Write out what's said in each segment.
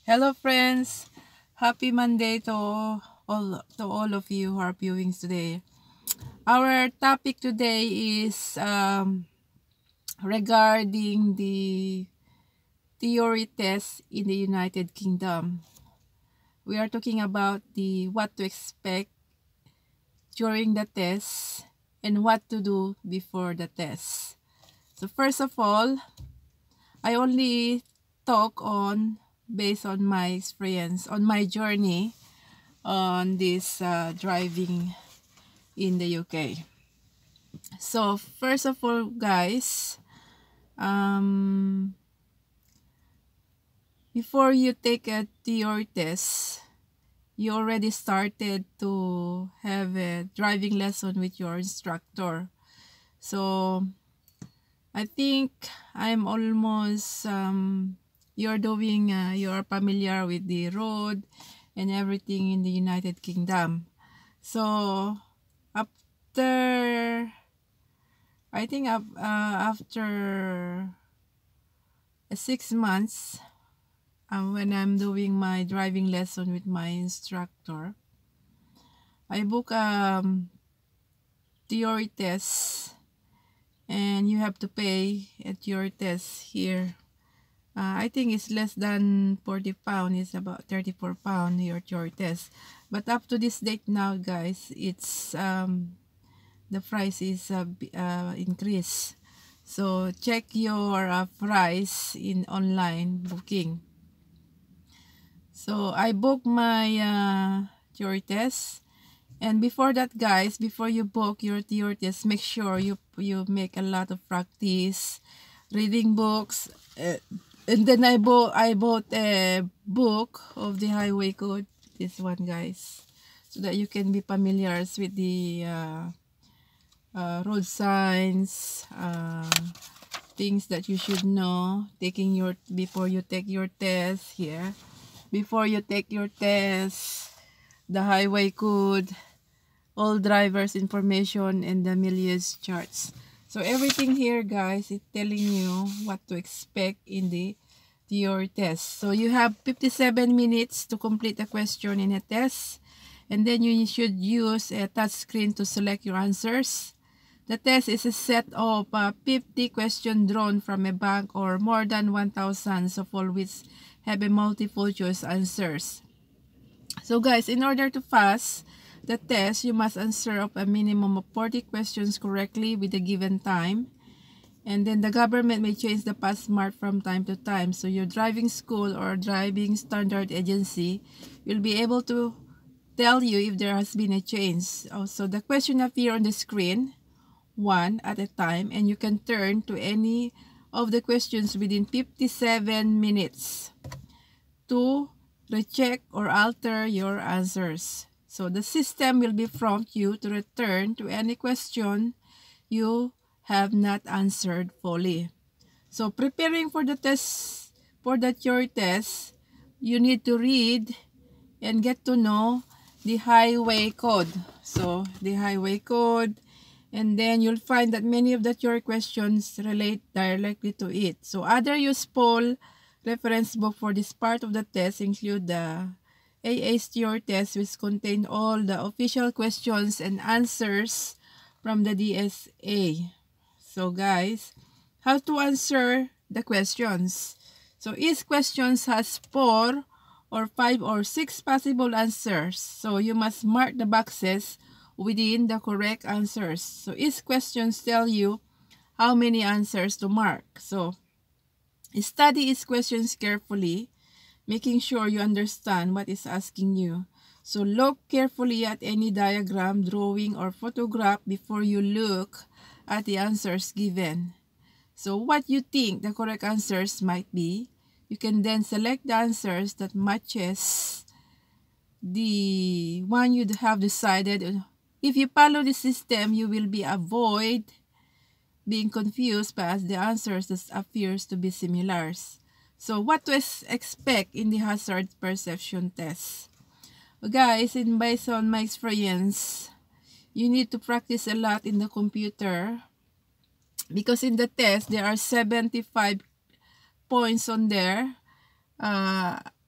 Hello friends, happy Monday to all of you who are viewing today. Our topic today is regarding the theory test in the United Kingdom. We are talking about the what to expect during the test and what to do before the test. So first of all, I only talk on based on my experience on my journey on this driving in the UK. So first of all, guys, um, before you take a theory test, you already started to have a driving lesson with your instructor. So I think I'm almost you're familiar with the road and everything in the United Kingdom. So after I think after 6 months, when I'm doing my driving lesson with my instructor, I book theory test, and you have to pay at your test here. I think it's less than £40. It's about £34 your test. But up to this date now, guys, it's the price is increased. So check your price in online booking. So I booked my theory test, and before that, guys, before you book your theory test, make sure you make a lot of practice, reading books, and then I bought a book of the highway code. This one, guys, so that you can be familiar with the road signs, things that you should know before you take your test here. Before you take your test, the highway code, all drivers information, and the mileage charts. So everything here, guys, is telling you what to expect in the theory test. So you have 57 minutes to complete a question in a test, and then you should use a touch screen to select your answers. The test is a set of 50 questions drawn from a bank or more than 1,000, of all which have a multiple choice answers. So guys, in order to pass the test, you must answer up a minimum of 40 questions correctly with a given time. And then the government may change the pass mark from time to time. So your driving school or driving standard agency will be able to tell you if there has been a change. Also, the question appear on the screen one at a time, and you can turn to any of the questions within 57 minutes to recheck or alter your answers. So the system will be prompt you to return to any question you have not answered fully. So preparing for the test, for the theory test, you need to read and get to know the highway code. So the highway code, and then you'll find that many of the theory questions relate directly to it. So other useful reference book for this part of the test include the AA's theory test, which contain all the official questions and answers from the DSA. So guys, how to answer the questions. So each question has 4 or 5 or 6 possible answers. So you must mark the boxes within the correct answers. So each questions tell you how many answers to mark. So study each questions carefully, making sure you understand what is asking you. So look carefully at any diagram, drawing, or photograph before you look at the answers given. So what you think the correct answers might be, you can then select the answers that matches the one you have decided. If you follow the system, you will be avoid being confused by the answers that appears to be similar. So what to expect in the hazard perception test? Guys, based on my experience, you need to practice a lot in the computer, because in the test there are 75 points on there.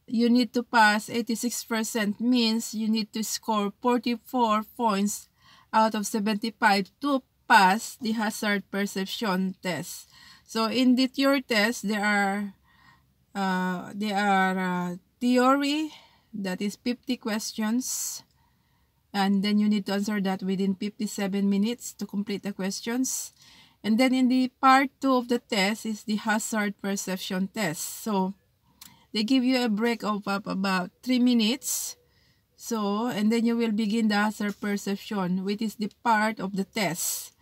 you need to pass 86%, means you need to score 44 points out of 75 to pass the hazard perception test. So in the theory test, there are theory, that is 50 questions, and then you need to answer that within 57 minutes to complete the questions. And then in the part 2 of the test is the hazard perception test. So they give you a break of about 3 minutes. So, and then you will begin the hazard perception, which is the part of the test.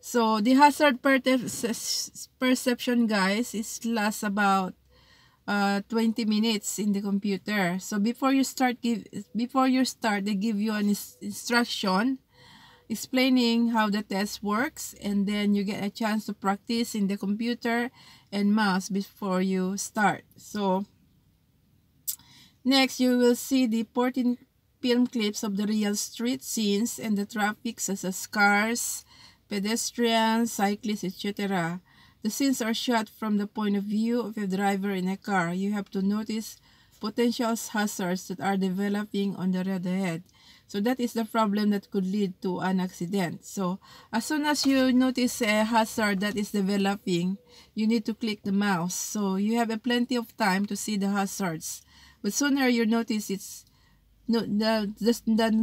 So the hazard perception, guys, is lasts about 20 minutes in the computer. So before you start, they give you an instruction explaining how the test works, and then you get a chance to practice in the computer and mouse before you start. So next, you will see the 14 film clips of the real street scenes and the traffic, such as cars, pedestrians, cyclists, etc. The scenes are shot from the point of view of a driver in a car. You have to notice potential hazards that are developing on the road ahead. So that is the problem that could lead to an accident. So as soon as you notice a hazard that is developing, you need to click the mouse. So you have plenty of time to see the hazards. But sooner you notice the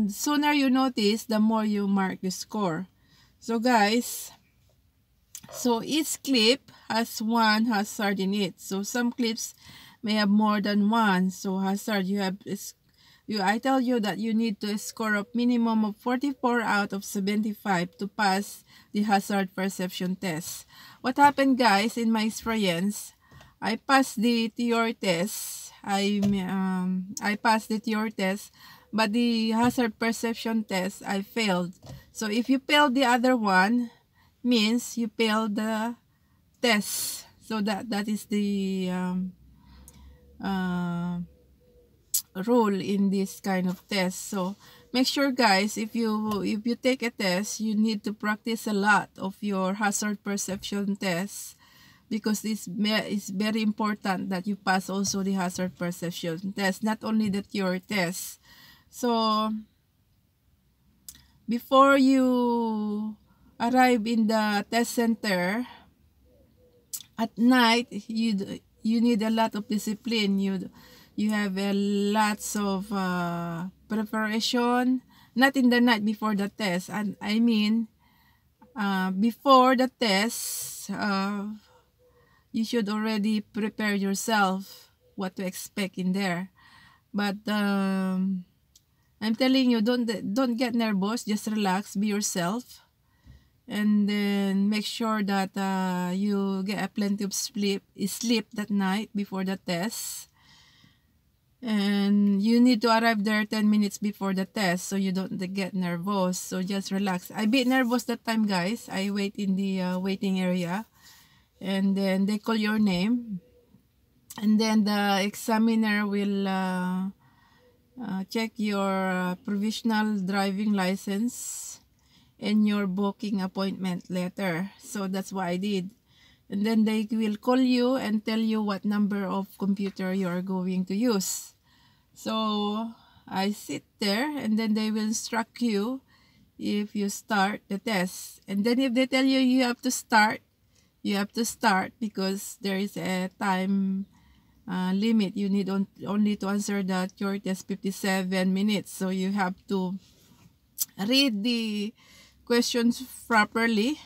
sooner you notice, the more you mark the score. So guys, so each clip has one hazard in it. So some clips may have more than one. So hazard, I tell you that you need to score a minimum of 44 out of 75 to pass the hazard perception test. What happened, guys, in my experience, I passed the theory test. I passed the theory test, but the hazard perception test, I failed. So if you failed the other one, means you failed the test. So that is the rule in this kind of test. So make sure, guys, if you take a test, you need to practice a lot of your hazard perception tests, because this is very important that you pass also the hazard perception test, not only the theory test. So before you arrive in the test center at night, you need a lot of discipline. You have lots of preparation, not in the night before the test, and I mean before the test, you should already prepare yourself what to expect in there. But I'm telling you, don't get nervous, just relax, be yourself, and then make sure that you get a plenty of sleep that night before the test. And you need to arrive there 10 minutes before the test, so you don't get nervous. So just relax. I bit nervous that time, guys. I wait in the waiting area, and then they call your name, and then the examiner will check your provisional driving license and your booking appointment letter. So that's what I did. And then they will call you and tell you what number of computer you are going to use. So I sit there, and then they will instruct you if you start the test. And then if they tell you you have to start, because there is a time limit. You need only to answer the theory test 57 minutes. So you have to read the questions properly,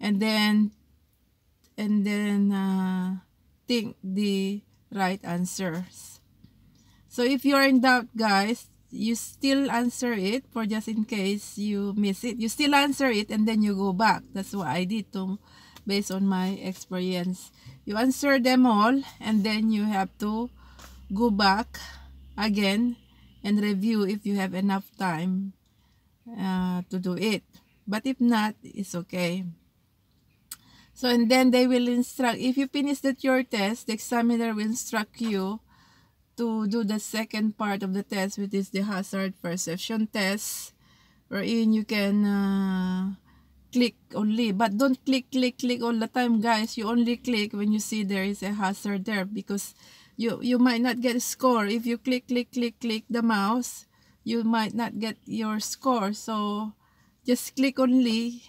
and then think the right answers. So if you're in doubt, guys, you still answer it, for just in case you miss it. You still answer it, and then you go back. That's what I did based on my experience. You answer them all, and then you have to go back again and review if you have enough time to do it. But if not, it's okay. So, and then they will instruct, if you finish the theory test, the examiner will instruct you to do the second part of the test, which is the hazard perception test, wherein you can click only, but don't click all the time, guys. You only click when you see there is a hazard there, because you might not get a score. If you click the mouse, you might not get your score. So just click only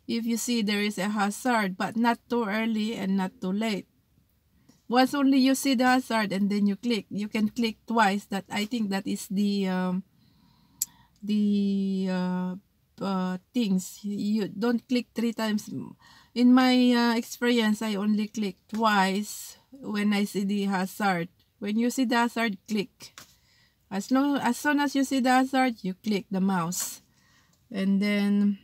if you see there is a hazard, but not too early and not too late. Once only you see the hazard and then you click. You can click twice. That, I think that is the things. You don't click 3 times. In my experience, I only click twice when I see the hazard. When you see the hazard, click. As soon as you see the hazard, you click the mouse. And then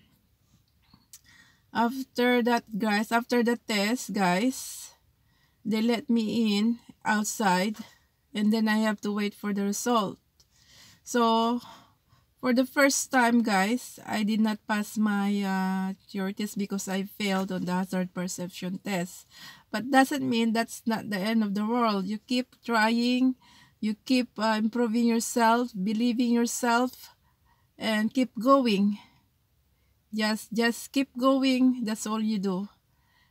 after that, guys, after the test, guys, they let me in outside, and then I have to wait for the result. So for the first time, guys, I did not pass my theory test because I failed on the hazard perception test. But doesn't mean that's not the end of the world. You keep trying, you keep improving yourself, believing yourself, and keep going. Just keep going. That's all you do.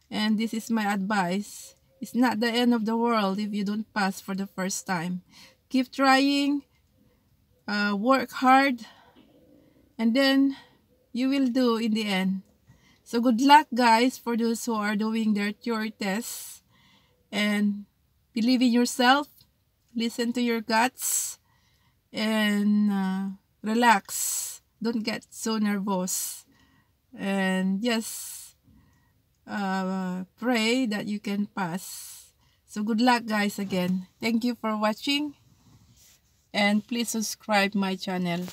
And this is my advice. It's not the end of the world if you don't pass for the first time. Keep trying, work hard, and then you will do in the end. So good luck, guys, for those who are doing their theory tests. And believe in yourself, listen to your guts, and relax. Don't get so nervous. And just pray that you can pass. So good luck, guys, again. Thank you for watching, and please subscribe my channel.